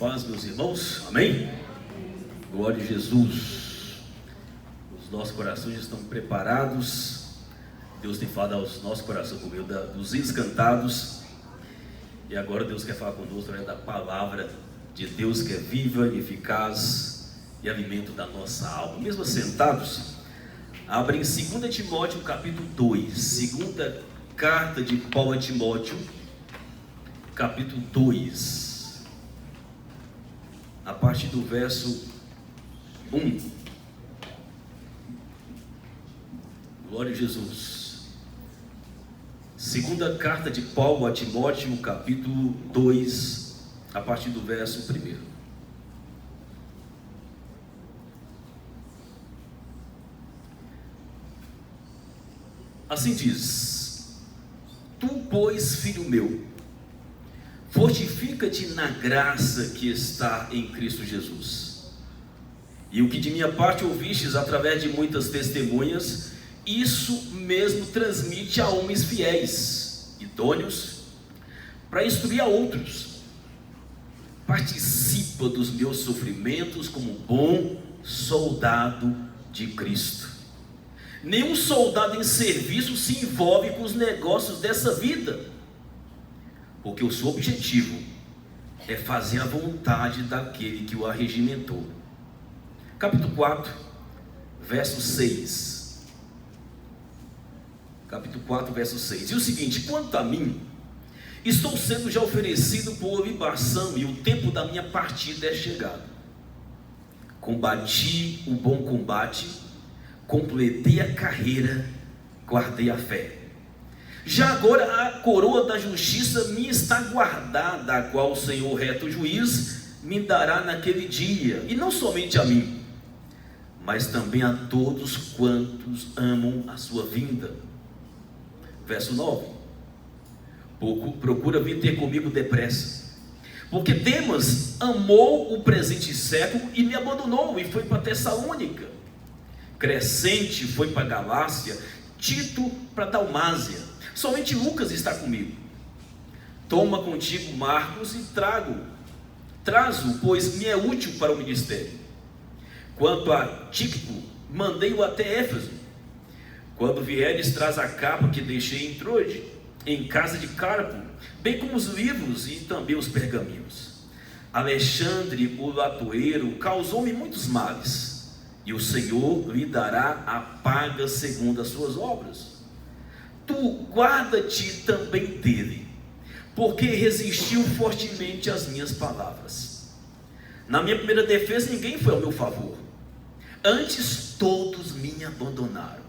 paz, meus irmãos, amém? Glória a Jesus. Os nossos corações estão preparados. Deus tem falado aos nossos corações por meio dos hinos cantados. E agora Deus quer falar conosco através da palavra de Deus, que é viva, eficaz e alimento da nossa alma. Mesmo assentados, abrem 2 Timóteo capítulo 2, segunda carta de Paulo a Timóteo, capítulo 2, a partir do verso 1. Glória a Jesus. Segunda carta de Paulo a Timóteo, capítulo 2, a partir do verso 1. Assim diz: Tu, pois, filho meu, fortifica-te na graça que está em Cristo Jesus. E o que de minha parte ouvistes através de muitas testemunhas, isso mesmo transmite a homens fiéis, idôneos, para instruir a outros. Participa dos meus sofrimentos como bom soldado de Cristo. Nenhum soldado em serviço se envolve com os negócios dessa vida, porque o seu objetivo é fazer a vontade daquele que o arregimentou. Capítulo 4, verso 6. Capítulo 4, verso 6. E o seguinte: quanto a mim, estou sendo já oferecido por libação, e o tempo da minha partida é chegado. Combati o bom combate, completei a carreira, guardei a fé. Já agora a coroa da justiça me está guardada, a qual o Senhor reto juiz me dará naquele dia, e não somente a mim, mas também a todos quantos amam a sua vinda. Verso 9. Procura vir ter comigo depressa, porque Demas amou o presente século e me abandonou e foi para Tessalônica. Crescente foi para Galácia, Tito para Dalmácia. Somente Lucas está comigo. Toma contigo Marcos e trazo, pois me é útil para o ministério. Quanto a Tíquico, mandei-o até Éfeso. Quando vieres, traz a capa que deixei em Troade, em casa de Carpo, bem como os livros e também os pergaminhos. Alexandre, o latoeiro, causou-me muitos males, e o Senhor lhe dará a paga segundo as suas obras. Tu guarda-te também dele, porque resistiu fortemente às minhas palavras. Na minha primeira defesa ninguém foi ao meu favor, antes todos me abandonaram.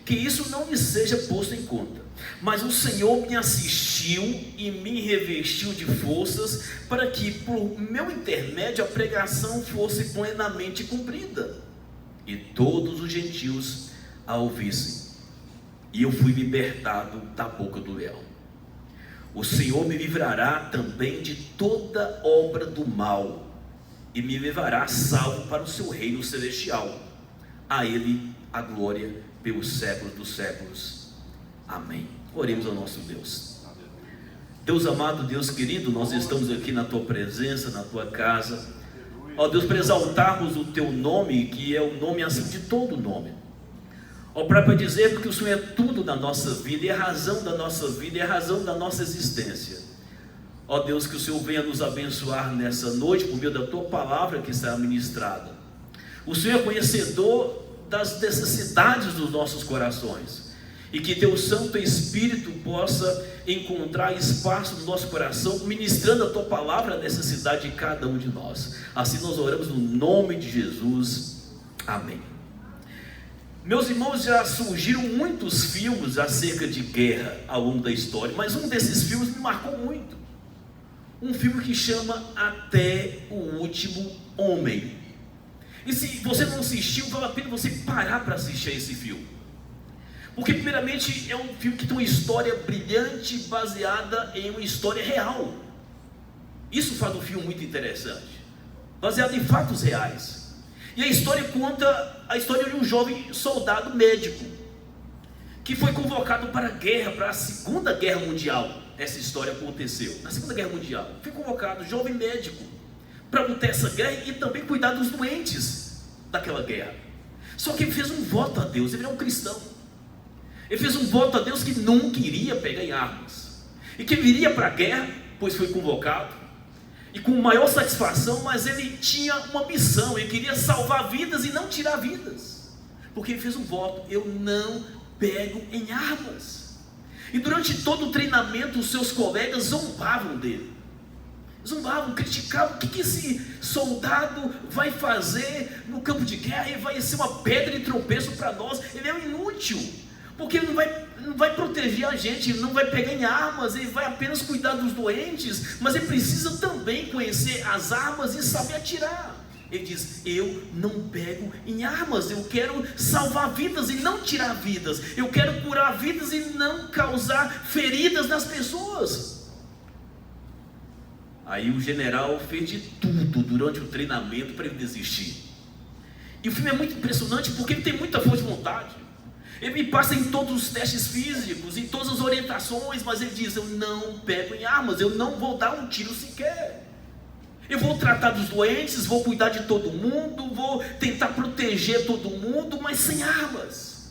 Que isso não me seja posto em conta, mas o Senhor me assistiu e me revestiu de forças, para que por meu intermédio a pregação fosse plenamente cumprida, e todos os gentios a ouvissem. E eu fui libertado da boca do leão. O Senhor me livrará também de toda obra do mal, e me levará salvo para o seu reino celestial. A Ele a glória pelos séculos dos séculos. Amém. Oremos ao nosso Deus. Deus amado, Deus querido, nós estamos aqui na Tua presença, na Tua casa, ó Deus, para exaltarmos o Teu nome, que é o nome acima de todo nome. Ó, para dizer que o Senhor é tudo na nossa vida, e é a razão da nossa vida, e é a razão da nossa existência. Ó Deus, que o Senhor venha nos abençoar nessa noite, por meio da Tua palavra que está ministrada. O Senhor é conhecedor das necessidades dos nossos corações, e que Teu Santo Espírito possa encontrar espaço no nosso coração, ministrando a Tua palavra, a necessidade de cada um de nós. Assim nós oramos no nome de Jesus. Amém. Meus irmãos, já surgiram muitos filmes acerca de guerra ao longo da história, mas um desses filmes me marcou muito. Um filme que chama Até o Último Homem. E se você não assistiu, vale a pena você parar para assistir esse filme. Porque primeiramente é um filme que tem uma história brilhante, baseada em uma história real. Isso faz um filme muito interessante, baseado em fatos reais. E a história conta a história de um jovem soldado médico, que foi convocado para a guerra, para a Segunda Guerra Mundial. Essa história aconteceu na Segunda Guerra Mundial. Foi convocado, jovem médico, para lutar essa guerra e também cuidar dos doentes daquela guerra. Só que ele fez um voto a Deus, ele é um cristão. Ele fez um voto a Deus que não queria pegar em armas, e que viria para a guerra, pois foi convocado, e com maior satisfação, mas ele tinha uma missão, ele queria salvar vidas e não tirar vidas, porque ele fez um voto: eu não pego em armas. E durante todo o treinamento, os seus colegas zombavam dele, criticavam: o que esse soldado vai fazer no campo de guerra? Ele vai ser uma pedra de tropeço para nós, ele é um inútil, porque ele não vai proteger a gente, ele não vai pegar em armas, ele vai apenas cuidar dos doentes, mas ele precisa também conhecer as armas e saber atirar. Ele diz: eu não pego em armas, eu quero salvar vidas e não tirar vidas, eu quero curar vidas e não causar feridas nas pessoas. Aí o general fez de tudo durante o treinamento para ele desistir. E o filme é muito impressionante porque ele tem muita força de vontade. Ele passa em todos os testes físicos, em todas as orientações, mas ele diz: eu não pego em armas, eu não vou dar um tiro sequer. Eu vou tratar dos doentes, vou cuidar de todo mundo, vou tentar proteger todo mundo, mas sem armas.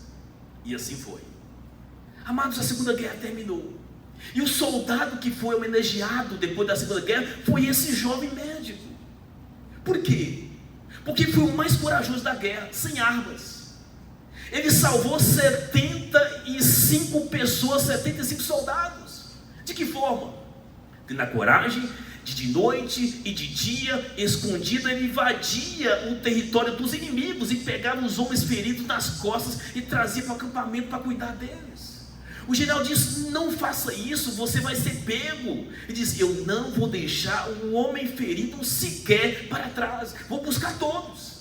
E assim foi. Amados, a Segunda Guerra terminou. E o soldado que foi homenageado depois da Segunda Guerra foi esse jovem médico. Por quê? Porque foi o mais corajoso da guerra, sem armas. Ele salvou 75 pessoas, 75 soldados. De que forma? Na coragem, de noite e de dia, escondido, ele invadia o território dos inimigos e pegava os homens feridos nas costas e trazia para o acampamento para cuidar deles. O general disse: não faça isso, você vai ser pego. Ele disse: eu não vou deixar um homem ferido sequer para trás, vou buscar todos.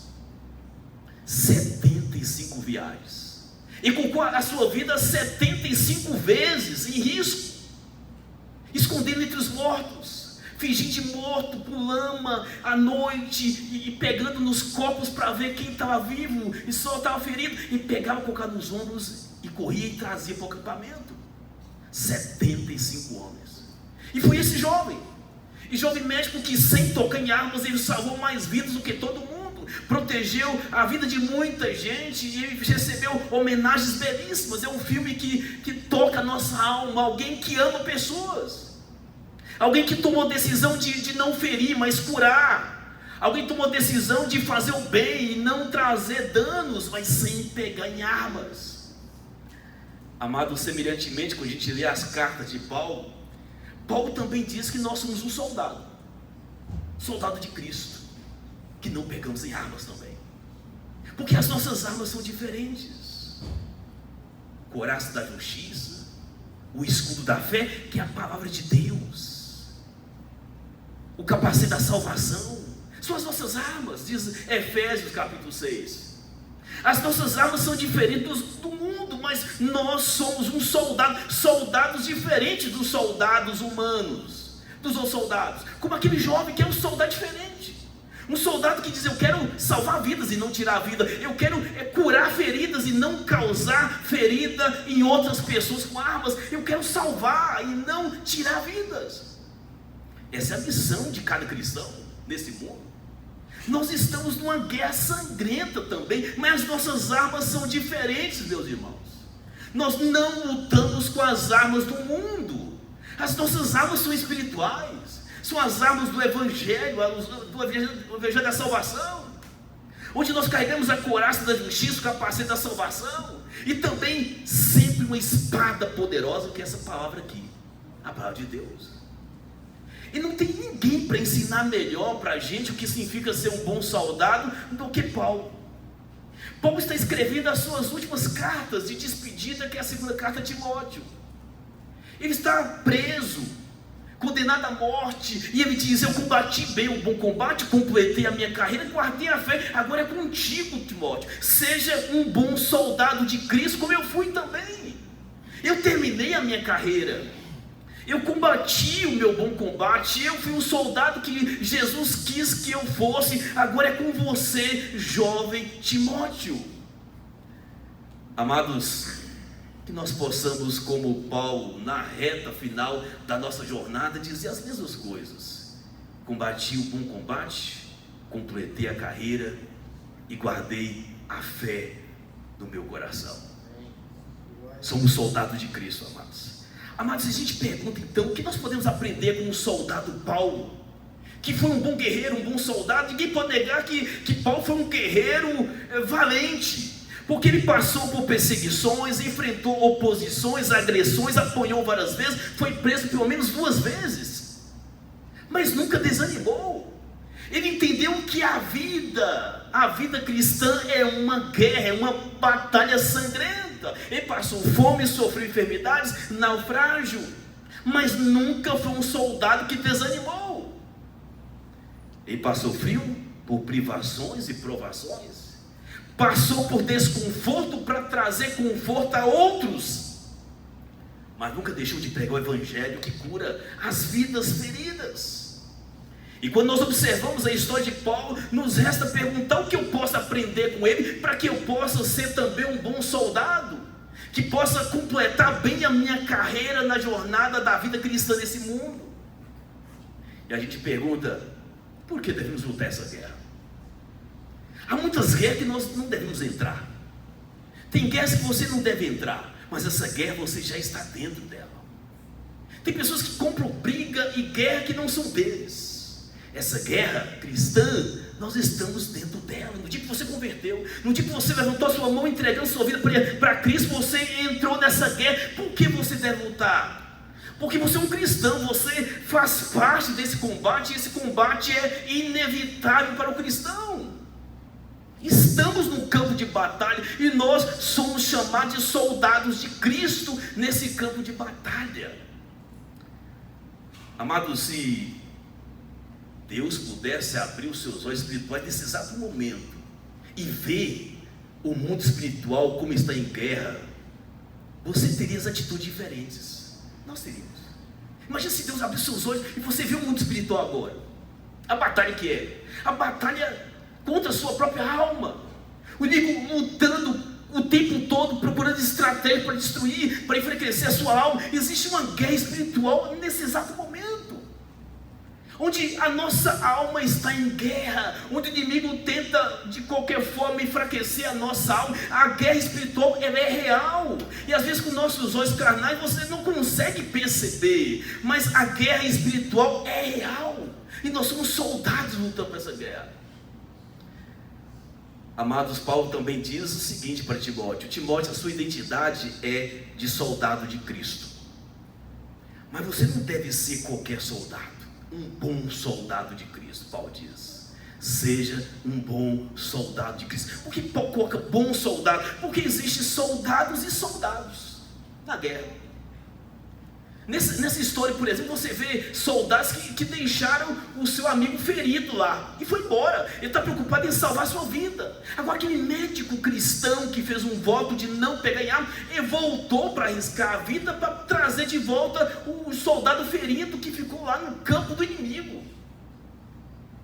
75 viagens, e colocou a sua vida 75 vezes em risco, escondendo entre os mortos, fingindo de morto, com lama à noite, e pegando nos copos para ver quem estava vivo e só estava ferido, e pegava, colocava nos ombros e corria e trazia para o acampamento. 75 homens. E foi esse jovem médico que, sem tocar em armas, ele salvou mais vidas do que todo mundo, protegeu a vida de muita gente, e ele recebeu homenagens belíssimas. É um filme que toca a nossa alma. Alguém que ama pessoas, alguém que tomou a decisão de não ferir, mas curar, alguém que tomou a decisão de fazer o bem e não trazer danos, mas sem pegar em armas. Amado, semelhantemente, quando a gente lê as cartas de Paulo, Paulo também diz que nós somos um soldado de Cristo, que não pegamos em armas também, porque as nossas armas são diferentes. O couraça da justiça, o escudo da fé, que é a palavra de Deus, o capacete da salvação, são as nossas armas, diz Efésios capítulo 6. As nossas armas são diferentes do mundo, mas nós somos um soldados diferentes dos soldados humanos, dos outros soldados, como aquele jovem que é um soldado diferente, um soldado que diz: eu quero salvar vidas e não tirar a vida, eu quero curar feridas e não causar ferida em outras pessoas com armas, eu quero salvar e não tirar vidas. Essa é a missão de cada cristão nesse mundo. Nós estamos numa guerra sangrenta também, mas as nossas armas são diferentes, meus irmãos. Nós não lutamos com as armas do mundo. As nossas armas são espirituais, são as armas do Evangelho, do Evangelho da salvação, onde nós carregamos a couraça da justiça, o capacete da salvação, e também sempre uma espada poderosa, que é essa palavra aqui, a palavra de Deus. E não tem ninguém para ensinar melhor para a gente o que significa ser um bom soldado do que Paulo. Paulo está escrevendo as suas últimas cartas de despedida, que é a segunda carta a Timóteo. Ele está preso, condenado à morte, e ele diz: eu combati bem o bom combate, completei a minha carreira, guardei a fé, agora é contigo, Timóteo. Seja um bom soldado de Cristo, como eu fui também. Eu terminei a minha carreira, eu combati o meu bom combate, eu fui um soldado que Jesus quis que eu fosse, agora é com você, jovem Timóteo. Amados, que nós possamos, como Paulo, na reta final da nossa jornada, dizer as mesmas coisas combati o bom combate, completei a carreira e guardei a fé no meu coração. Somos soldados de Cristo, amados. Amados, a gente pergunta então, o que nós podemos aprender com o soldado Paulo, que foi um bom guerreiro, um bom soldado? Ninguém pode negar que Paulo foi um guerreiro valente, porque ele passou por perseguições, enfrentou oposições, agressões, apanhou várias vezes, foi preso pelo menos 2 vezes, mas nunca desanimou. Ele entendeu que a vida cristã é uma guerra, é uma batalha sangrenta. Ele passou fome, sofreu enfermidades, naufrágio, mas nunca foi um soldado que desanimou. Ele passou frio por privações e provações, passou por desconforto para trazer conforto a outros, mas nunca deixou de pregar o evangelho que cura as vidas feridas. E quando nós observamos a história de Paulo, nos resta perguntar o que eu posso aprender com ele, para que eu possa ser também um bom soldado, que possa completar bem a minha carreira na jornada da vida cristã nesse mundo. E a gente pergunta, por que devemos lutar essa guerra? Há muitas guerras que nós não devemos entrar. Tem guerras que você não deve entrar, mas essa guerra você já está dentro dela. Tem pessoas que compram briga e guerra que não são deles. Essa guerra cristã, nós estamos dentro dela. No dia que você converteu, no dia que você levantou a sua mão entregando sua vida para Cristo, você entrou nessa guerra. Por que você deve lutar? Porque você é um cristão, você faz parte desse combate, e esse combate é inevitável para o cristão. Estamos no campo de batalha e nós somos chamados de soldados de Cristo nesse campo de batalha. Amados, se Deus pudesse abrir os seus olhos espirituais nesse exato momento e ver o mundo espiritual como está em guerra, você teria as atitudes diferentes. Nós teríamos. Imagina se Deus abrir os seus olhos e você vê o mundo espiritual agora. A batalha que é? A batalha contra a sua própria alma. O inimigo lutando o tempo todo, procurando estratégia para destruir, para enfraquecer a sua alma. Existe uma guerra espiritual nesse exato momento, onde a nossa alma está em guerra, onde o inimigo tenta de qualquer forma enfraquecer a nossa alma. A guerra espiritual, ela é real, e às vezes com nossos olhos carnais você não consegue perceber, mas a guerra espiritual é real, e nós somos soldados lutando nessa guerra. Amados, Paulo também diz o seguinte para Timóteo: Timóteo, a sua identidade é de soldado de Cristo, mas você não deve ser qualquer soldado. Um bom soldado de Cristo, Paulo diz. Seja um bom soldado de Cristo. Por que Paulo coloca bom soldado? Porque existem soldados e soldados na guerra. Nessa história, por exemplo, você vê soldados que deixaram o seu amigo ferido lá e foi embora. Ele está preocupado em salvar a sua vida. Agora, aquele médico cristão que fez um voto de não pegar em arma, ele voltou para arriscar a vida para trazer de volta o soldado ferido que ficou lá no campo do inimigo.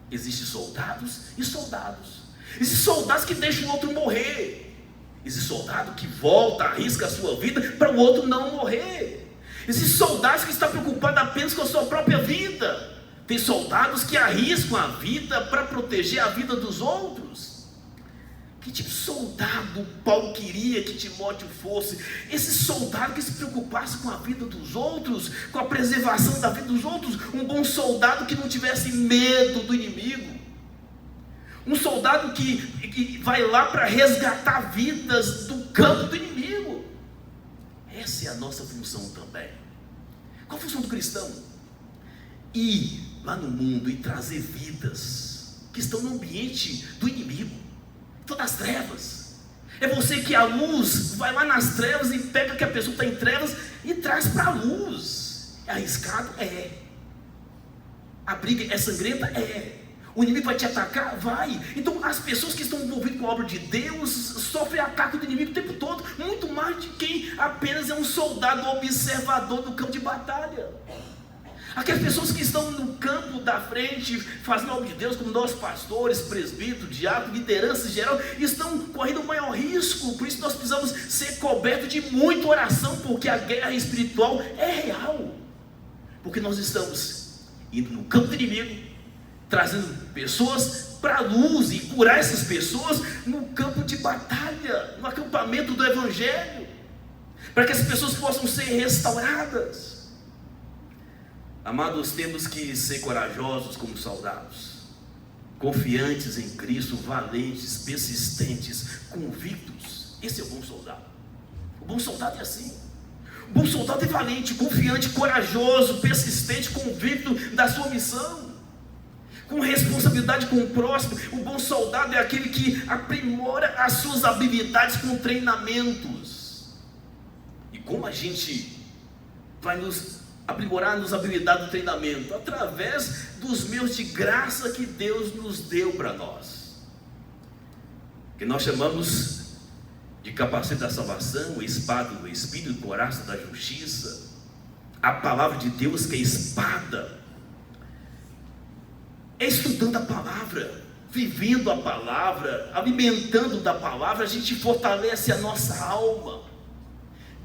Existem soldados e soldados. Existem soldados que deixam o outro morrer. Existe soldado que volta, arrisca a sua vida para o outro não morrer. Existem soldados que estão preocupados apenas com a sua própria vida. Tem soldados que arriscam a vida para proteger a vida dos outros. Que tipo de soldado Paulo queria que Timóteo fosse? Esse soldado que se preocupasse com a vida dos outros, com a preservação da vida dos outros. Um bom soldado que não tivesse medo do inimigo. Um soldado que vai lá para resgatar vidas do campo do inimigo. Essa é a nossa função também. Qual a função do cristão? Ir lá no mundo e trazer vidas que estão no ambiente do inimigo, todas as trevas. É você que a luz vai lá nas trevas e pega que a pessoa está em trevas e traz para a luz. É arriscado? É. A briga é sangrenta? É. O inimigo vai te atacar? Vai. Então as pessoas que estão envolvidas com a obra de Deus sofrem ataque do inimigo o tempo todo, muito mais de quem apenas é um soldado observador do campo de batalha. Aquelas pessoas que estão no campo da frente, fazendo a obra de Deus, como nós pastores, presbíteros, diáconos, liderança em geral, estão correndo o maior risco. Por isso nós precisamos ser cobertos de muita oração, porque a guerra espiritual é real. Porque nós estamos indo no campo do inimigo trazendo pessoas para a luz e curar essas pessoas no campo de batalha, no acampamento do Evangelho, para que as pessoas possam ser restauradas. Amados, temos que ser corajosos como soldados, confiantes em Cristo, valentes, persistentes, convictos. Esse é o bom soldado. O bom soldado é assim. O bom soldado é valente, confiante, corajoso, persistente, convicto da sua missão, com responsabilidade com o próximo. O bom soldado é aquele que aprimora as suas habilidades com treinamentos. E como a gente vai nos aprimorar nas habilidades do treinamento? Através dos meios de graça que Deus nos deu para nós, que nós chamamos de capacete da salvação, espada do Espírito, coraça da justiça, a palavra de Deus que é espada. É estudando a palavra, vivendo a palavra, alimentando da palavra, a gente fortalece a nossa alma.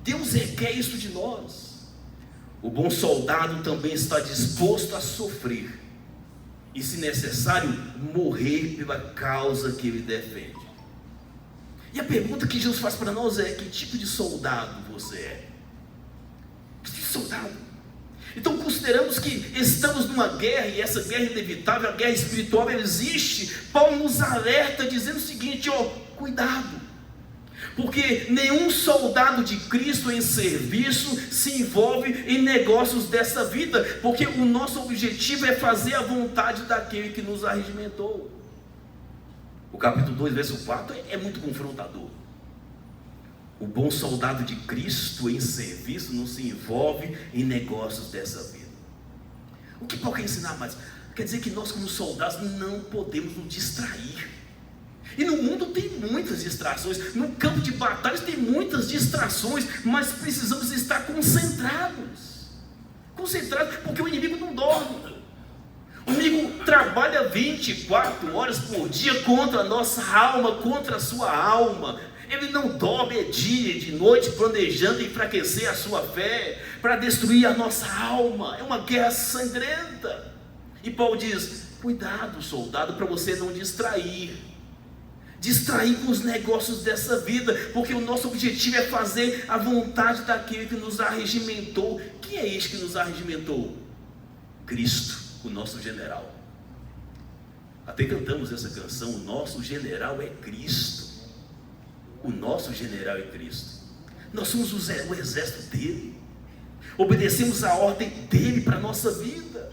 Deus requer isso de nós. O bom soldado também está disposto a sofrer e, se necessário, morrer pela causa que ele defende. E a pergunta que Jesus faz para nós é: que tipo de soldado você é? Que tipo de soldado? Então, consideramos que estamos numa guerra, e essa guerra é inevitável, a guerra espiritual, ela existe. Paulo nos alerta dizendo o seguinte: cuidado, porque nenhum soldado de Cristo em serviço se envolve em negócios dessa vida, porque o nosso objetivo é fazer a vontade daquele que nos arregimentou. O capítulo 2, verso 4 é muito confrontador. O bom soldado de Cristo em serviço não se envolve em negócios dessa vida. O que Paulo quer ensinar mais? Quer dizer que nós, como soldados, não podemos nos distrair. E no mundo tem muitas distrações, no campo de batalhas tem muitas distrações, mas precisamos estar concentrados, porque o inimigo não dorme. O inimigo trabalha 24 horas por dia contra a nossa alma, contra a sua alma. Ele não dorme, é dia e de noite, planejando enfraquecer a sua fé, para destruir a nossa alma. É uma guerra sangrenta. E Paulo diz: cuidado, soldado, para você não distrair com os negócios dessa vida, porque o nosso objetivo é fazer a vontade daquele que nos arregimentou. Quem é este que nos arregimentou? Cristo, o nosso general. Até cantamos essa canção: o nosso general é Cristo. O nosso general é Cristo. Nós somos o exército dele, obedecemos a ordem dele para a nossa vida.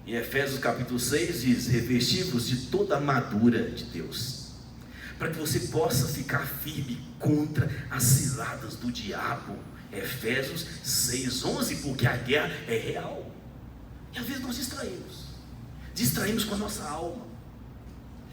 Em Efésios capítulo 6 diz: revesti-vos de toda a armadura de Deus, para que você possa ficar firme contra as ciladas do diabo. Efésios 6:11, porque a guerra é real. E às vezes nós distraímos com a nossa alma,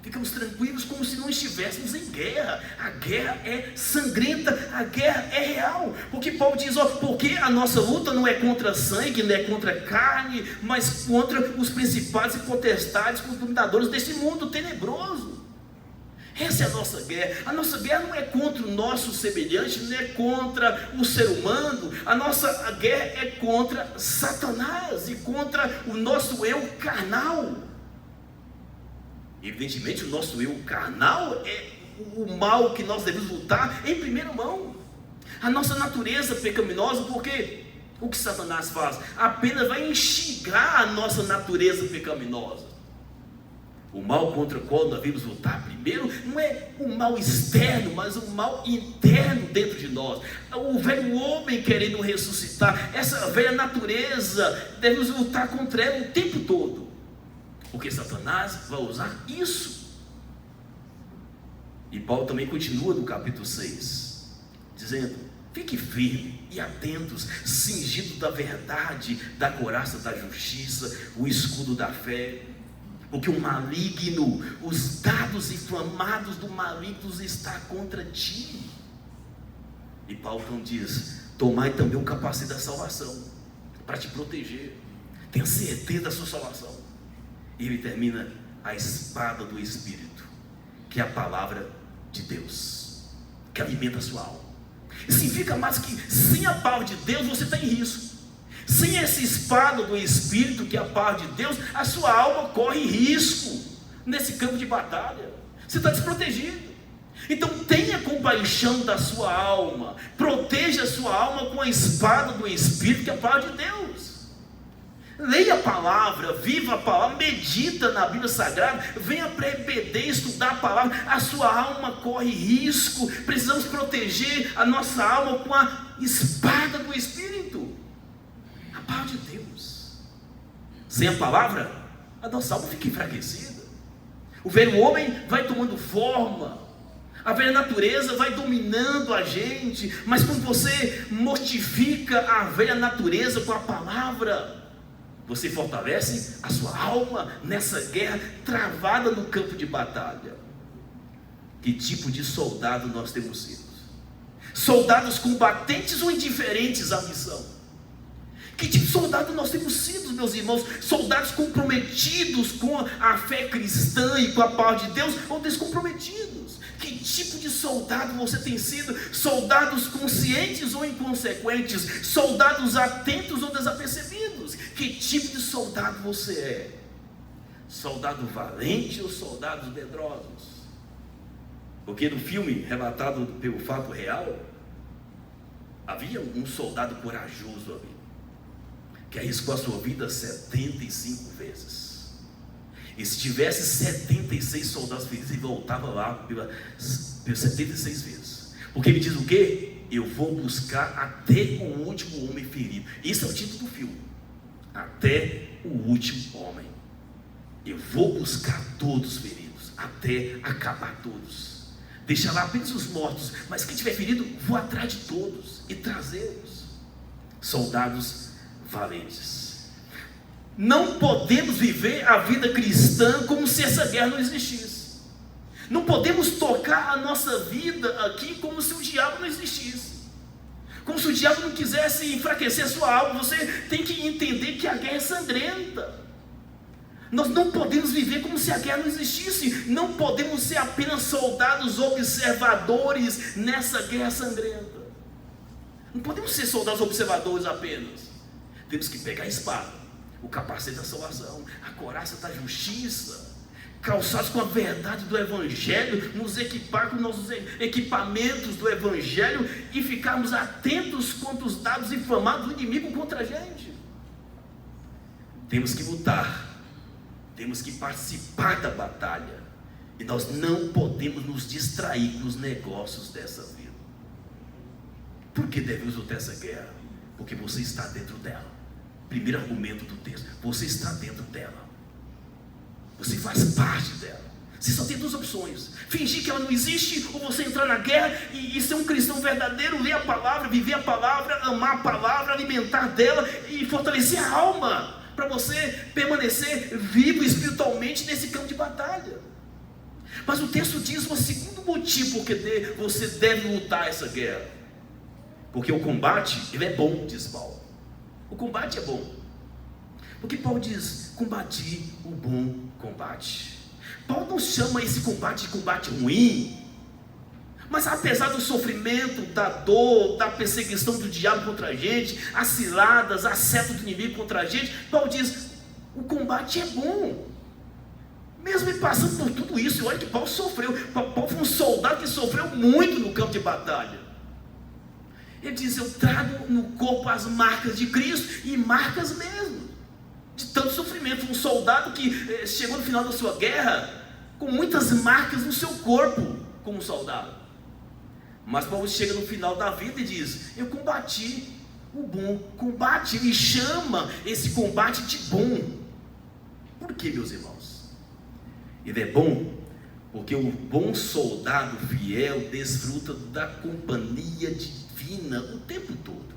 ficamos tranquilos como se não estivéssemos em guerra. A guerra é sangrenta, a guerra é real, porque Paulo diz: porque a nossa luta não é contra sangue, não é contra carne, mas contra os principados e potestades, com os dominadores deste mundo tenebroso. Essa é a nossa guerra. A nossa guerra não é contra o nosso semelhante, não é contra o ser humano. A nossa guerra é contra Satanás e contra o nosso eu carnal. Evidentemente, o nosso eu carnal é o mal que nós devemos lutar em primeira mão. A nossa natureza pecaminosa, porque o que Satanás faz? Apenas vai instigar a nossa natureza pecaminosa. O mal contra o qual nós devemos lutar primeiro não é o mal externo, mas o mal interno dentro de nós. O velho homem querendo ressuscitar, essa velha natureza, devemos lutar contra ela o tempo todo, porque Satanás vai usar isso. E Paulo também continua no capítulo 6, dizendo: fique firme e atentos, cingido da verdade, da couraça da justiça, o escudo da fé, porque o maligno, os dados inflamados do maligno está contra ti. E Paulo então diz: tomai também o capacete da salvação, para te proteger, tenha certeza da sua salvação. E ele termina: a espada do Espírito, que é a palavra de Deus, que alimenta a sua alma. E significa mais que sem a palavra de Deus você está em risco. Sem essa espada do Espírito, que é a paz de Deus, a sua alma corre risco nesse campo de batalha. Você está desprotegido. Então tenha compaixão da sua alma, proteja a sua alma com a espada do Espírito, que é a paz de Deus. Leia a palavra, viva a palavra, medita na Bíblia Sagrada, venha para a EBD estudar a palavra. A sua alma corre risco. Precisamos proteger a nossa alma com a espada do Espírito, a paz de Deus. Sem a palavra, a nossa alma fica enfraquecida. O velho homem vai tomando forma, a velha natureza vai dominando a gente. Mas quando você mortifica a velha natureza com a palavra, você fortalece a sua alma nessa guerra travada no campo de batalha. Que tipo de soldado nós temos sido? Soldados combatentes ou indiferentes à missão? Que tipo de soldado nós temos sido, meus irmãos? Soldados comprometidos com a fé cristã e com a paz de Deus, ou descomprometidos? Que tipo de soldado você tem sido? Soldados conscientes ou inconsequentes? Soldados atentos ou desapercebidos? Que tipo de soldado você é? Soldado valente ou soldados medrosos? Porque no filme relatado pelo fato real, havia um soldado corajoso ali, que arriscou a sua vida 75 vezes. E se tivesse 76 soldados feridos, ele voltava lá pelas 76 vezes. Porque ele diz o quê? Eu vou buscar até o último homem ferido. Esse é o título do filme. Até o último homem. Eu vou buscar todos feridos, até acabar todos. Deixa lá apenas os mortos, mas quem tiver ferido, vou atrás de todos e trazê-los. Soldados valentes. Não podemos viver a vida cristã como se essa guerra não existisse. Não podemos tocar a nossa vida aqui como se o diabo não existisse, como se o diabo não quisesse enfraquecer a sua alma. Você tem que entender que a guerra é sangrenta. Nós não podemos viver como se a guerra não existisse. Não podemos ser apenas soldados observadores nessa guerra sangrenta. Não podemos ser soldados observadores apenas. Temos que pegar a espada, o capacete da salvação, a couraça da justiça, calçados com a verdade do Evangelho, nos equipar com nossos equipamentos do Evangelho e ficarmos atentos quanto os dados inflamados do inimigo contra a gente. Temos que lutar, temos que participar da batalha, e nós não podemos nos distrair com os negócios dessa vida. Por que devemos lutar essa guerra? Porque você está dentro dela. Primeiro argumento do texto: você está dentro dela, você faz parte dela. Você só tem duas opções: fingir que ela não existe, ou você entrar na guerra e ser um cristão verdadeiro, ler a palavra, viver a palavra, amar a palavra, alimentar dela e fortalecer a alma, para você permanecer vivo espiritualmente nesse campo de batalha. Mas o texto diz um segundo motivo porque você deve lutar essa guerra: porque o combate, ele é bom, diz Paulo. O combate é bom, porque Paulo diz: combati o bom combate. Paulo não chama esse combate de combate ruim, mas apesar do sofrimento, da dor, da perseguição do diabo contra a gente, as ciladas, a seta do inimigo contra a gente, Paulo diz: o combate é bom. Mesmo ele passando por tudo isso, olha que Paulo sofreu. Paulo foi um soldado que sofreu muito no campo de batalha. Ele diz: eu trago no corpo as marcas de Cristo, e marcas mesmo, de tanto sofrimento. Um soldado que chegou no final da sua guerra com muitas marcas no seu corpo, como soldado. Mas Paulo chega no final da vida e diz: eu combati o bom combate. Ele chama esse combate de bom. Por que, meus irmãos? Ele é bom porque o bom soldado fiel desfruta da companhia divina o tempo todo.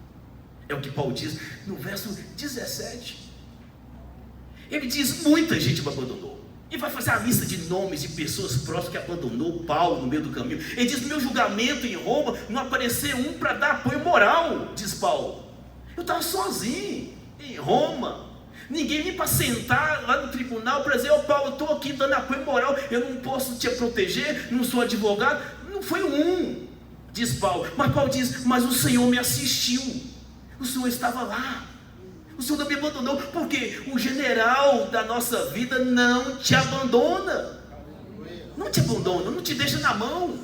É o que Paulo diz no verso 17. Ele diz: muita gente me abandonou. E vai fazer a lista de nomes de pessoas próximas que abandonou Paulo no meio do caminho. Ele diz: no meu julgamento em Roma não apareceu um para dar apoio moral, diz Paulo. Eu estava sozinho em Roma. Ninguém vem para sentar lá no tribunal para dizer: ô Paulo, eu estou aqui dando apoio moral, eu não posso te proteger, não sou advogado. Não foi um, diz Paulo. Mas Paulo diz: mas o Senhor me assistiu. O Senhor estava lá. O Senhor não me abandonou, porque o general da nossa vida não te abandona. Não te abandona, não te deixa na mão.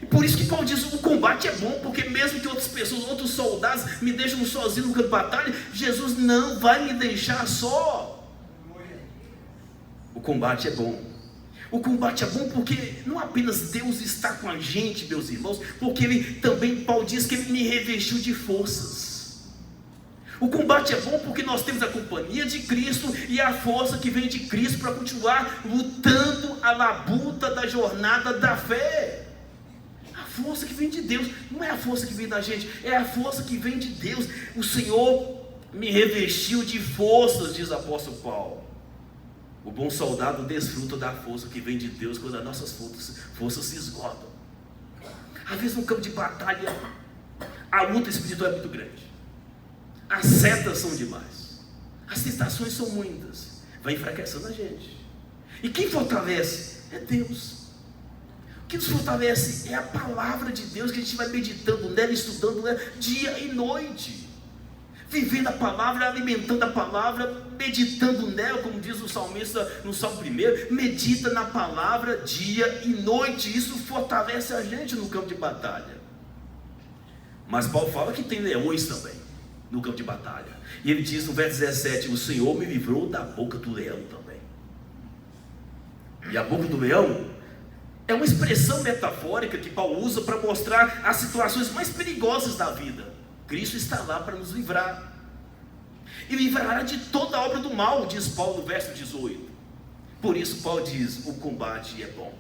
E por isso que Paulo diz, o combate é bom, porque mesmo que outras pessoas, outros soldados me deixam sozinho no campo de batalha, Jesus não vai me deixar só. O combate é bom. O combate é bom porque não apenas Deus está com a gente, meus irmãos, porque Ele também, Paulo diz que Ele me revestiu de forças. O combate é bom porque nós temos a companhia de Cristo e a força que vem de Cristo para continuar lutando a labuta da jornada da fé. A força que vem de Deus, não é a força que vem da gente, é a força que vem de Deus. O Senhor me revestiu de forças, diz o apóstolo Paulo. O bom soldado desfruta da força que vem de Deus quando as nossas forças se esgotam. Às vezes no campo de batalha, a luta espiritual é muito grande. As setas são demais. As tentações são muitas. Vai enfraquecendo a gente. E quem fortalece é Deus. O que nos fortalece é a palavra de Deus, que a gente vai meditando nela, estudando nela, dia e noite. Vivendo a palavra, alimentando a palavra, meditando nela, como diz o salmista no Salmo 1, medita na palavra dia e noite. Isso fortalece a gente no campo de batalha. Mas Paulo fala que tem leões também no campo de batalha. E ele diz no verso 17, o Senhor me livrou da boca do leão também. E a boca do leão é uma expressão metafórica que Paulo usa para mostrar as situações mais perigosas da vida. Cristo está lá para nos livrar. E livrará de toda a obra do mal, diz Paulo no verso 18. Por isso Paulo diz, o combate é bom.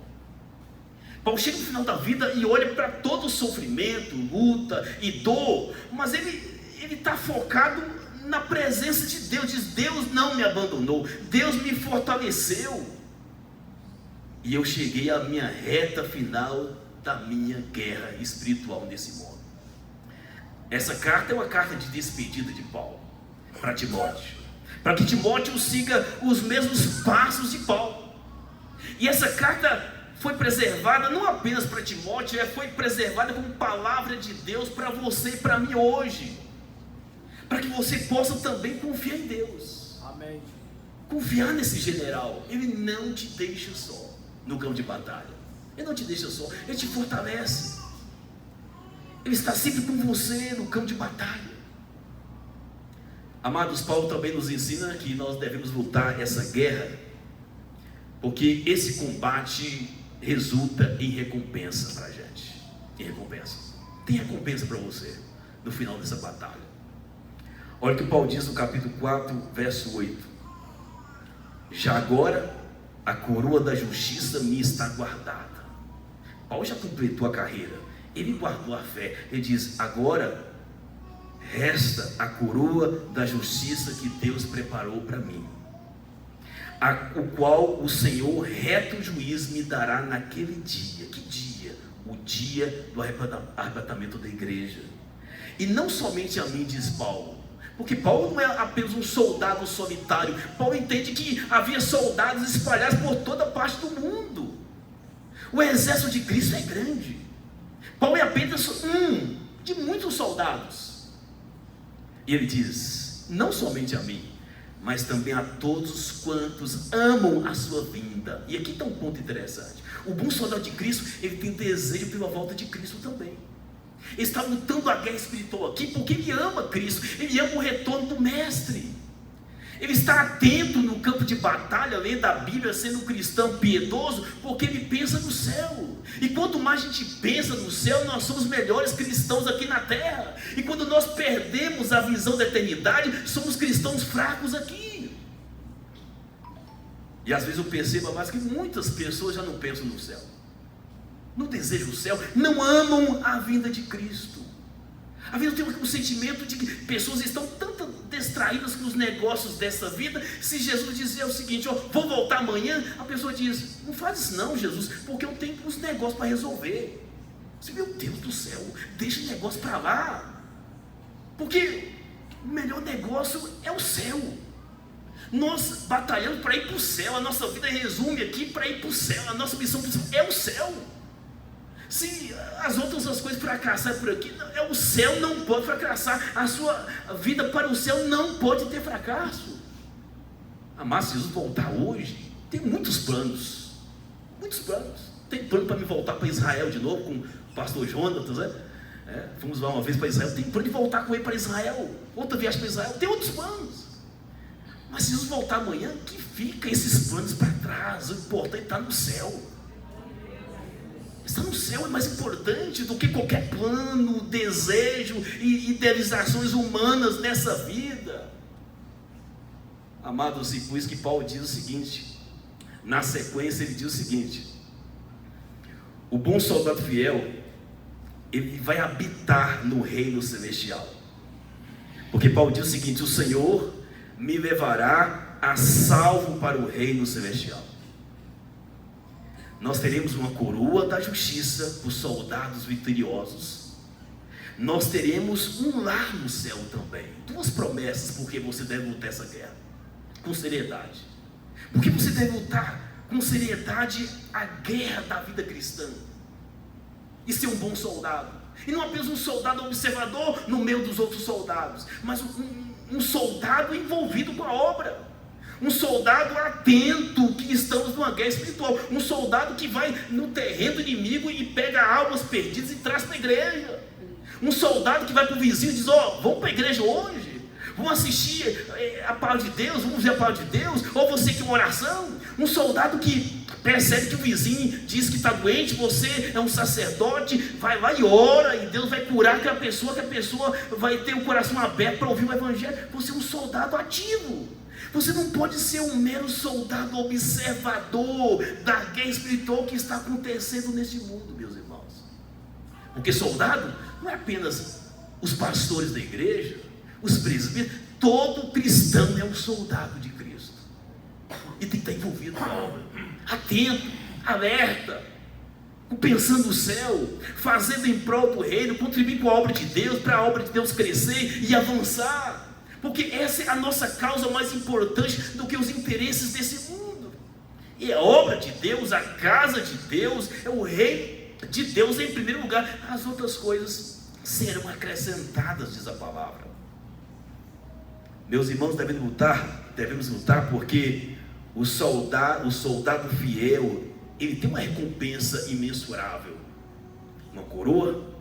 Paulo chega no final da vida e olha para todo o sofrimento, luta e dor, mas ele está focado na presença de Deus. Diz, Deus não me abandonou, Deus me fortaleceu. E eu cheguei à minha reta final da minha guerra espiritual nesse mundo. Essa carta é uma carta de despedida de Paulo para Timóteo, para que Timóteo siga os mesmos passos de Paulo. E essa carta foi preservada não apenas para Timóteo, foi preservada como palavra de Deus para você e para mim hoje, para que você possa também confiar em Deus. Amém. Confiar nesse general. Ele não te deixa só no campo de batalha. Ele não te deixa só, Ele te fortalece. Ele está sempre com você no campo de batalha. Amados, Paulo também nos ensina que nós devemos lutar essa guerra, porque esse combate resulta em recompensa para a gente. Tem recompensa. Tem recompensa para você no final dessa batalha. Olha o que Paulo diz no capítulo 4, verso 8. Já agora a coroa da justiça me está guardada. Paulo já completou a carreira, ele guardou a fé. Ele diz, agora resta a coroa da justiça que Deus preparou para mim, o qual o Senhor reto juiz me dará naquele dia. Que dia? O dia do arrebatamento da igreja. E não somente a mim, diz Paulo, porque Paulo não é apenas um soldado solitário. Paulo entende que havia soldados espalhados por toda parte do mundo. O exército de Cristo é grande. Paulo é apenas um de muitos soldados. E ele diz, não somente a mim, mas também a todos quantos amam a sua vinda. E aqui está um ponto interessante. O bom soldado de Cristo, ele tem desejo pela volta de Cristo também. Ele está lutando a guerra espiritual aqui porque ele ama Cristo, ele ama o retorno do Mestre. Ele está atento no campo de batalha, lendo a Bíblia, sendo um cristão piedoso, porque ele pensa no céu. E quanto mais a gente pensa no céu, nós somos melhores cristãos aqui na terra. E quando nós perdemos a visão da eternidade, somos cristãos fracos aqui. E às vezes eu percebo mais que muitas pessoas já não pensam no céu, não desejam o céu, não amam a vinda de Cristo. Às vezes eu tenho um sentimento de que pessoas estão tanto distraídas com os negócios dessa vida. Se Jesus dizer o seguinte, vou voltar amanhã, a pessoa diz, não faz isso não, Jesus, porque eu tenho uns negócios para resolver. Meu Deus do céu, deixa o negócio para lá, porque o melhor negócio é o céu. Nós batalhamos para ir para o céu, a nossa vida resume aqui para ir para o céu, a nossa missão é o céu. Se as outras coisas fracassarem por aqui, o céu não pode fracassar. A sua vida para o céu não pode ter fracasso. Mas se Jesus voltar hoje, tem muitos planos. Muitos planos. Tem plano para me voltar para Israel de novo com o pastor Jonatas, né? Fomos lá uma vez para Israel. Tem plano de voltar com ele para Israel. Outra viagem para Israel. Tem outros planos. Mas se Jesus voltar amanhã, que fica esses planos para trás. O importante está no céu. Estar no céu é mais importante do que qualquer plano, desejo e idealizações humanas nessa vida. Amados, e por isso que Paulo diz o seguinte, na sequência ele diz o seguinte: o bom soldado fiel, ele vai habitar no reino celestial. Porque Paulo diz o seguinte: o Senhor me levará a salvo para o reino celestial. Nós teremos uma coroa da justiça para os soldados vitoriosos. Nós teremos um lar no céu também. Duas promessas porque você deve lutar essa guerra com seriedade. Porque você deve lutar com seriedade a guerra da vida cristã e ser um bom soldado. E não apenas um soldado observador no meio dos outros soldados, mas um soldado envolvido com a obra. Um soldado atento que estamos numa guerra espiritual. Um soldado que vai no terreno do inimigo e pega almas perdidas e traz para a igreja. Um soldado que vai para o vizinho e diz: vamos para a igreja hoje, vamos assistir a palavra de Deus, vamos ver a palavra de Deus, ou você que uma oração. Um soldado que percebe que o vizinho diz que está doente, você é um sacerdote, vai lá e ora, e Deus vai curar aquela pessoa, que a pessoa vai ter o coração aberto para ouvir o evangelho. Você é um soldado ativo. Você não pode ser um mero soldado observador da guerra espiritual que está acontecendo neste mundo, meus irmãos. Porque soldado não é apenas os pastores da igreja, os presbíteros. Todo cristão é um soldado de Cristo e tem que estar envolvido na obra, atento, alerta, pensando no céu, fazendo em prol do reino, contribuindo com a obra de Deus, para a obra de Deus crescer e avançar. Porque essa é a nossa causa mais importante do que os interesses desse mundo. E a obra de Deus, a casa de Deus, é o reino de Deus em primeiro lugar. As outras coisas serão acrescentadas, diz a palavra. Meus irmãos, devemos lutar porque o soldado fiel, ele tem uma recompensa imensurável, uma coroa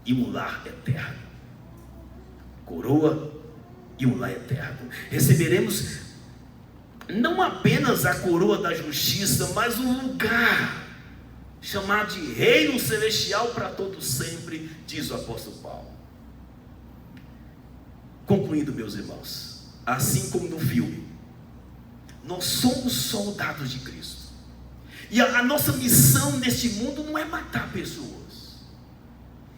e um lar eterno. Coroa e um lar eterno. Receberemos não apenas a coroa da justiça, mas um lugar chamado de reino celestial para todos sempre, diz o apóstolo Paulo. Concluindo, meus irmãos, assim como no filme, nós somos soldados de Cristo, e a nossa missão neste mundo não é matar pessoas,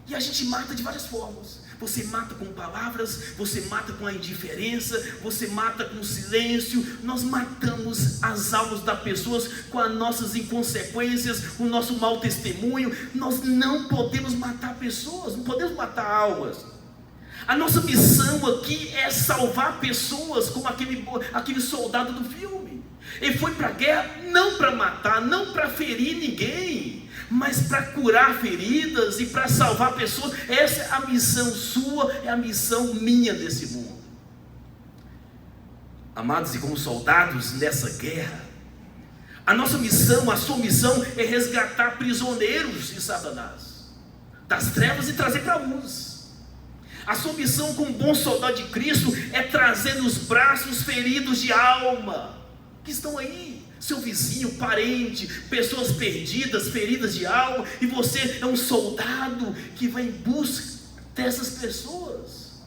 e a gente mata de várias formas. Você mata com palavras, você mata com a indiferença, você mata com silêncio. Nós matamos as almas das pessoas com as nossas inconsequências, o nosso mau testemunho. Nós não podemos matar pessoas, não podemos matar almas. A nossa missão aqui é salvar pessoas, como aquele soldado do filme. Ele foi para a guerra não para matar, não para ferir ninguém, mas para curar feridas e para salvar pessoas. Essa é a missão sua, é a missão minha nesse mundo. Amados, e como soldados nessa guerra, a nossa missão, a sua missão é resgatar prisioneiros de Satanás, das trevas, e trazer para a luz. A sua missão como bom soldado de Cristo é trazer nos braços feridos de alma, que estão aí, seu vizinho, parente, pessoas perdidas, feridas de alma, e você é um soldado que vai em busca dessas pessoas.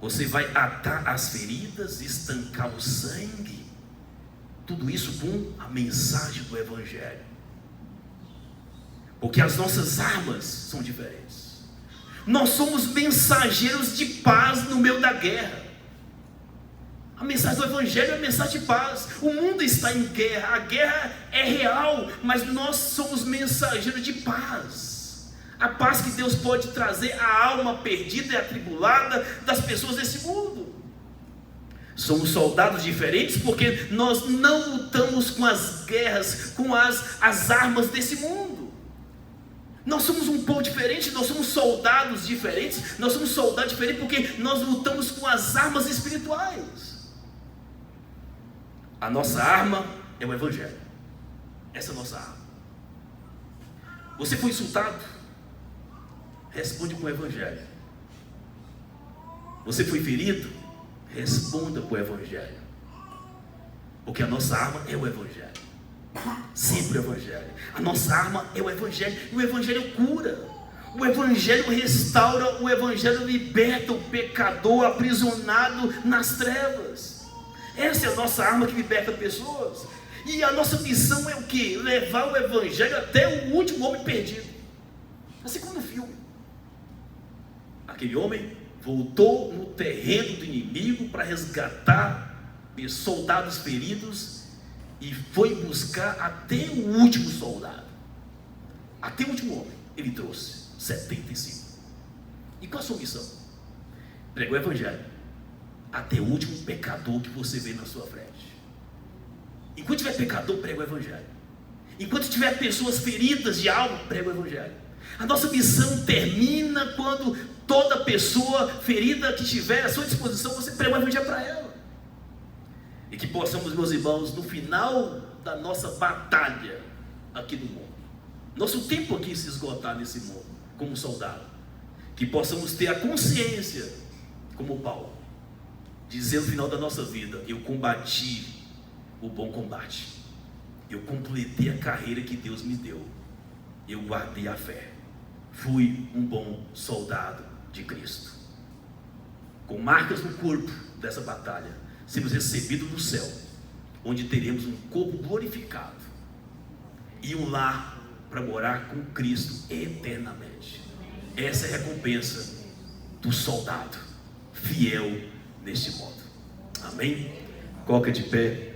Você vai atar as feridas, estancar o sangue, tudo isso com a mensagem do Evangelho, porque as nossas armas são diferentes. Nós somos mensageiros de paz no meio da guerra. A mensagem do Evangelho é a mensagem de paz. O mundo está em guerra, a guerra é real, mas nós somos mensageiros de paz. A paz que Deus pode trazer à alma perdida e atribulada das pessoas desse mundo. Somos soldados diferentes porque nós não lutamos com as guerras, com as armas desse mundo. Nós somos um povo diferente, nós somos soldados diferentes, nós somos soldados diferentes porque nós lutamos com as armas espirituais. A nossa arma é o Evangelho. Essa é a nossa arma. Você foi insultado? Responde com o Evangelho. Você foi ferido? Responda com o Evangelho. Porque a nossa arma é o Evangelho. Sempre o Evangelho. A nossa arma é o Evangelho. E o Evangelho cura. O Evangelho restaura. O Evangelho liberta o pecador aprisionado nas trevas. Essa é a nossa arma que liberta pessoas. E a nossa missão é o quê? Levar o Evangelho até o último homem perdido. Assim como no filme. Aquele homem voltou no terreno do inimigo para resgatar soldados feridos e foi buscar até o último soldado. Até o último homem ele trouxe 75. E qual a sua missão? Pregar o Evangelho até o último pecador que você vê na sua frente. Enquanto tiver pecador, prega o Evangelho. Enquanto tiver pessoas feridas de alma, prega o Evangelho. A nossa missão termina quando toda pessoa ferida que estiver à sua disposição, você prega o Evangelho para ela. E que possamos, meus irmãos, no final da nossa batalha aqui no mundo, nosso tempo aqui se esgotar nesse mundo, como soldado, que possamos ter a consciência, como Paulo, dizer no final da nossa vida: eu combati o bom combate, eu completei a carreira que Deus me deu, eu guardei a fé, fui um bom soldado de Cristo. Com marcas no corpo dessa batalha, seremos recebidos no céu, onde teremos um corpo glorificado e um lar para morar com Cristo eternamente. Essa é a recompensa do soldado fiel neste modo. Amém? Coloca de pé.